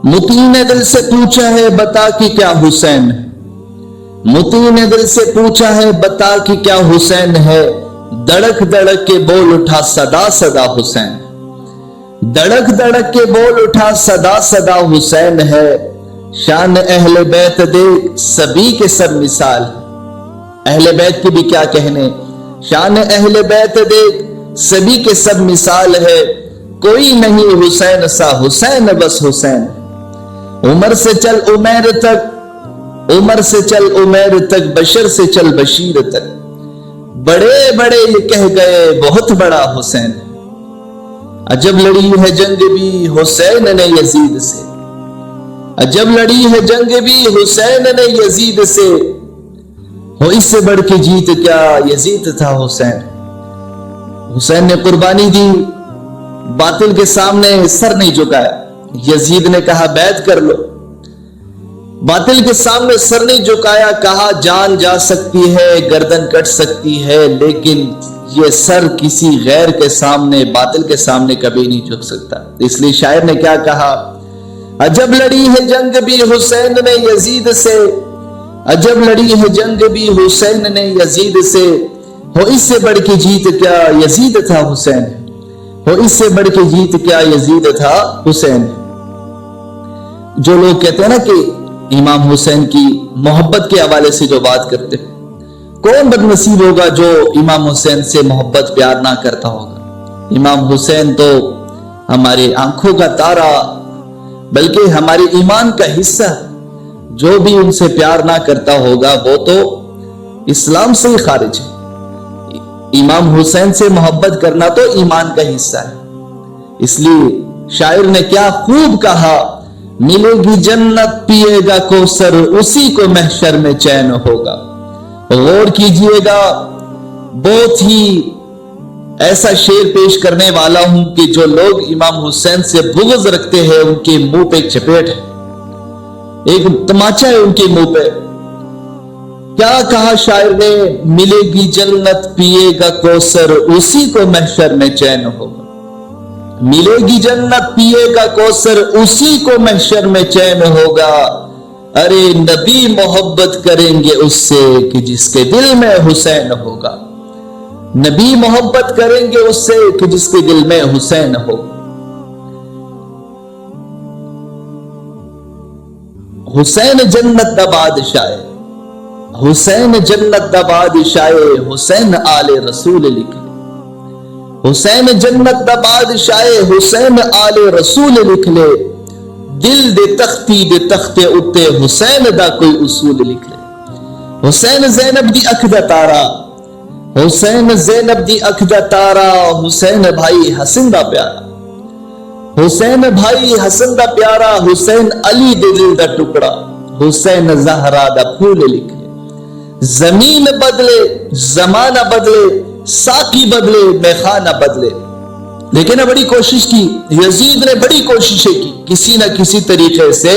مطیع نے دل سے پوچھا ہے بتا کہ کیا حسین ہے، مطیع نے دل سے پوچھا ہے بتا کہ کیا حسین ہے، دڑک دڑک کے بول اٹھا صدا صدا حسین، دڑک دڑک کے بول اٹھا صدا صدا حسین ہے، شان اہل بیت دیکھ سبھی کے سب مثال ہے۔ اہل بیت کی بھی کیا کہنے، شان اہل بیت دیکھ سبھی کے سب مثال ہے، کوئی نہیں حسین سا حسین بس حسین، عمر سے چل عمیر تک، عمر سے چل عمیر تک، بشر سے چل بشیر تک، بڑے بڑے یہ کہہ گئے بہت بڑا حسین، عجب لڑی ہے جنگ بھی حسین نے یزید سے، عجب لڑی ہے جنگ بھی حسین نے یزید سے، ہو اس سے بڑھ کے جیت کیا یزید تھا حسین، حسین نے قربانی دی، باطل کے سامنے سر نہیں جھکایا، یزید نے کہا بیعت کر لو، باطل کے سامنے سر نہیں جھکایا، کہا جان جا سکتی ہے گردن کٹ سکتی ہے لیکن یہ سر کسی غیر کے سامنے، باطل کے سامنے کبھی نہیں جھک سکتا۔ اس لیے شاعر نے کیا کہا، عجب لڑی ہے جنگ بھی حسین نے یزید سے، عجب لڑی ہے جنگ بھی حسین نے یزید سے، ہو اس سے بڑھ کے جیت کیا یزید تھا حسین، ہو اس سے بڑھ کے جیت کیا یزید تھا حسین۔ جو لوگ کہتے ہیں نا کہ امام حسین کی محبت کے حوالے سے جو بات کرتے ہیں، کون بد نصیب ہوگا جو امام حسین سے محبت پیار نہ کرتا ہوگا۔ امام حسین تو ہمارے آنکھوں کا تارا بلکہ ہمارے ایمان کا حصہ، جو بھی ان سے پیار نہ کرتا ہوگا وہ تو اسلام سے ہی خارج ہے۔ امام حسین سے محبت کرنا تو ایمان کا حصہ ہے۔ اس لیے شاعر نے کیا خوب کہا، ملے گی جنت پیے گا کوثر اسی کو محشر میں چین ہوگا۔ غور کیجئے گا، بہت ہی ایسا شعر پیش کرنے والا ہوں کہ جو لوگ امام حسین سے بغض رکھتے ہیں ان کے منہ پہ ایک چپیٹ ہے، ایک تماچا ہے ان کے منہ پہ۔ کیا کہا شاعر نے، ملے گی جنت پیے گا کوثر اسی کو محشر میں چین ہوگا، ملے گی جنت پیے گا کوثر اسی کو محشر میں چین ہوگا، ارے نبی محبت کریں گے اس سے کہ جس کے دل میں حسین ہوگا، نبی محبت کریں گے اس سے کہ جس کے دل میں حسین ہوگا۔ حسین جنت دا بادشاہ، حسین جنت دا بادشاہ، حسین آل رسول لکھ لے، حسین جنت دا بادشاہ، حسین آل رسول لکھ لے، دل دے تختی دے تختے اتے حسین دا کوئی اصول لکھ لے، حسین زینب دی اکھ دا تارا، حسین زینب دی اکھ دا تارا، حسین بھائی حسن دا پیارا، حسین بھائی حسن دا پیارا، حسین علی دے دل دا ٹکڑا، حسین زہرا دا پھول لکھ لے، زمین بدلے زمانہ بدلے ساقی بدلے میخانہ بدلے، لیکن بڑی کوشش کی، یزید نے بڑی کوششیں کی کسی نہ کسی طریقے سے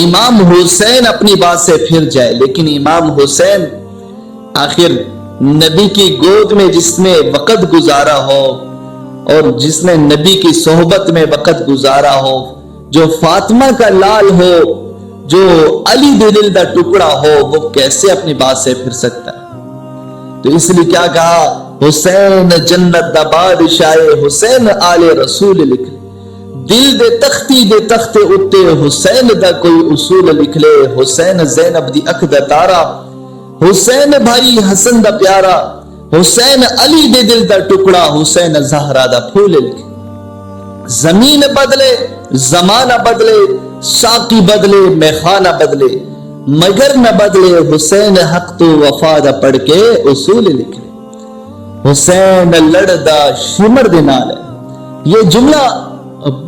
امام حسین اپنی بات سے پھر جائے، لیکن امام حسین آخر نبی کی گود میں جس نے وقت گزارا ہو اور جس نے نبی کی صحبت میں وقت گزارا ہو، جو فاطمہ کا لال ہو، جو علی دل دا ٹکڑا ہو، وہ کیسے اپنی بات سے پھر سکتا ہے؟ تو اس لیے کیا کہا، حسین جنت دا بادشاہ، حسین آل رسول لکھ لے، دل دے تختی دے تخت اتے حسین دا کوئی اصول لکھ لے، حسین زینب دی اکھ دا تارا، حسین بھائی حسن دا پیارا، حسین علی دے دل دا ٹکڑا، حسین زہرا دا پھول لکھ، زمین بدلے زمانہ بدلے ساقی بدلے میخانہ بدلے مگر نہ بدلے، حسین حق تو وفا دا پڑھ کے اصول لکھ لے، حسین لڑدا شمر دے نال ہے۔ یہ جملہ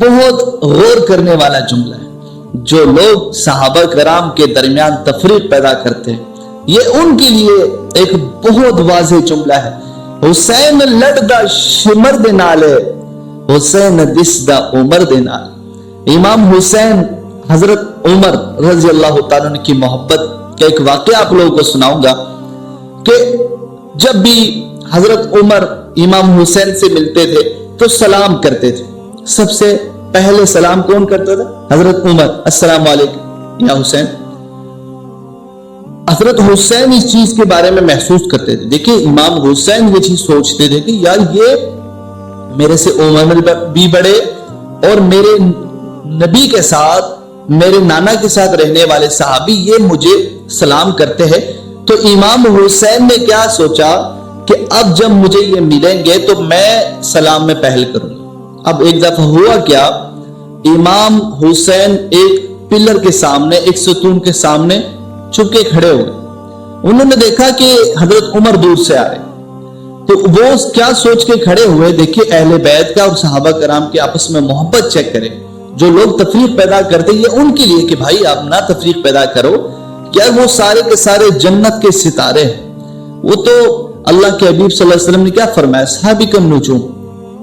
بہت غور کرنے والا جملہ ہے۔ جو لوگ صحابہ کرام کے درمیان تفریق پیدا کرتے ہیں، یہ ان کے لیے ایک بہت واضح جملہ ہے۔ حسین لڑدا شمر دے نال ہے، حسین دس دا عمر دے نال۔ امام حسین حضرت عمر رضی اللہ تعالیٰ عنہ کی محبت کا ایک واقعہ آپ لوگوں کو سناؤں گا کہ جب بھی حضرت عمر امام حسین سے ملتے تھے تو سلام کرتے تھے، سب سے پہلے سلام کون کرتا تھا؟ حضرت عمر، السلام علیکم یا حسین۔ حضرت حسین اس چیز کے بارے میں محسوس کرتے تھے۔ دیکھیں امام حسین یہ چیز سوچتے تھے کہ یار یہ میرے سے عمر میں بھی بڑے اور میرے نبی کے ساتھ، میرے نانا کے ساتھ رہنے والے صحابی یہ مجھے سلام کرتے ہیں، تو امام حسین نے کیا سوچا کہ اب جب مجھے یہ ملیں گے تو میں سلام میں پہل کروں۔ اب ایک دفعہ ہوا کیا، امام حسین ایک پلر کے سامنے، ایک ستون کے سامنے چھپ کے کھڑے ہوئے۔ انہوں نے دیکھا کہ حضرت عمر دور سے آ رہے، تو وہ کیا سوچ کے کھڑے ہوئے؟ دیکھیں اہل بیت کا اور صحابہ کرام کے آپس میں محبت چیک کریں۔ جو لوگ تفریق پیدا کرتے یہ ان کے لیے کہ بھائی آپ نہ تفریق پیدا کرو، کیا وہ سارے کے سارے جنت کے ستارے ہیں۔ وہ تو اللہ کے حبیب صلی اللہ علیہ وسلم نے کیا فرمایا، صحابکم نجوم،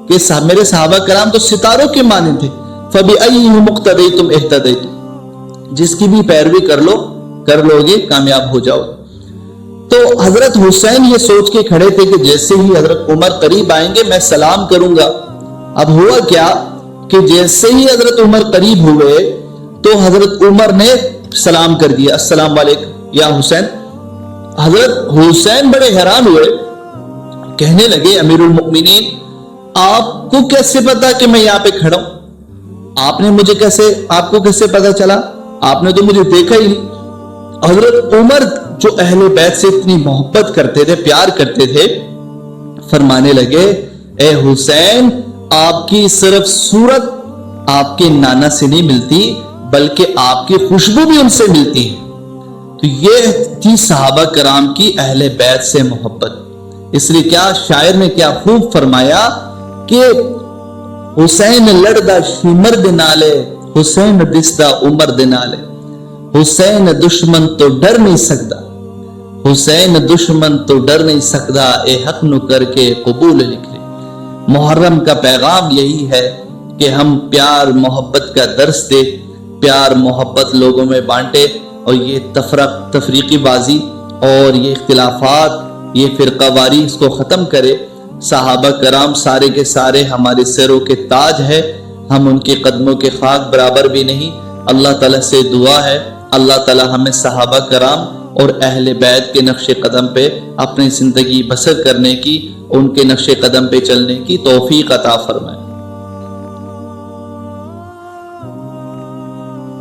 کہ میرے صحابہ کرام تو ستاروں کے مانند تھے۔ فَبِأَيِّهِمْ اقْتَدَيْتُمْ اهْتَدَيْتُمْ، جس کی بھی پیروی کر لو گے کامیاب ہو جاؤ۔ تو حضرت حسین یہ سوچ کے کھڑے تھے کہ جیسے ہی حضرت عمر قریب آئیں گے میں سلام کروں گا۔ اب ہوا کیا کہ جیسے ہی حضرت عمر قریب ہوئے تو حضرت عمر نے سلام کر دیا، السلام علیکم یا حسین۔ حضرت حسین بڑے حیران ہوئے، کہنے لگے امیر المؤمنین آپ کو کیسے پتا کہ میں یہاں پہ کھڑا ہوں؟ آپ کو کیسے پتا چلا؟ آپ نے تو مجھے دیکھا ہی نہیں۔ حضرت عمر جو اہل بیت سے اتنی محبت کرتے تھے، پیار کرتے تھے، فرمانے لگے اے حسین آپ کی صرف صورت آپ کے نانا سے نہیں ملتی بلکہ آپ کی خوشبو بھی ان سے ملتی ہے۔ تو یہ تھی صحابہ کرام کی اہل بیت سے محبت۔ اس لیے کیا شاعر نے کیا خوب فرمایا کہ حسین لڑدا مرد نالے، حسین دستا عمر دنالے، حسین دشمن تو ڈر نہیں سکتا، حسین دشمن تو ڈر نہیں سکتا، اے حق نو کر کے قبول لکھ لے۔ محرم کا پیغام یہی ہے کہ ہم پیار محبت کا درس دے، پیار محبت لوگوں میں بانٹے، اور یہ تفریقی بازی اور یہ اختلافات، یہ فرقہ واری اس کو ختم کرے۔ صحابہ کرام سارے کے سارے ہمارے سروں کے تاج ہے، ہم ان کے قدموں کے خاک برابر بھی نہیں۔ اللہ تعالیٰ سے دعا ہے اللہ تعالیٰ ہمیں صحابہ کرام اور اہل بیت کے نقش قدم پہ اپنی زندگی بسر کرنے کی، ان کے نقش قدم پہ چلنے کی توفیق عطا فرمائے۔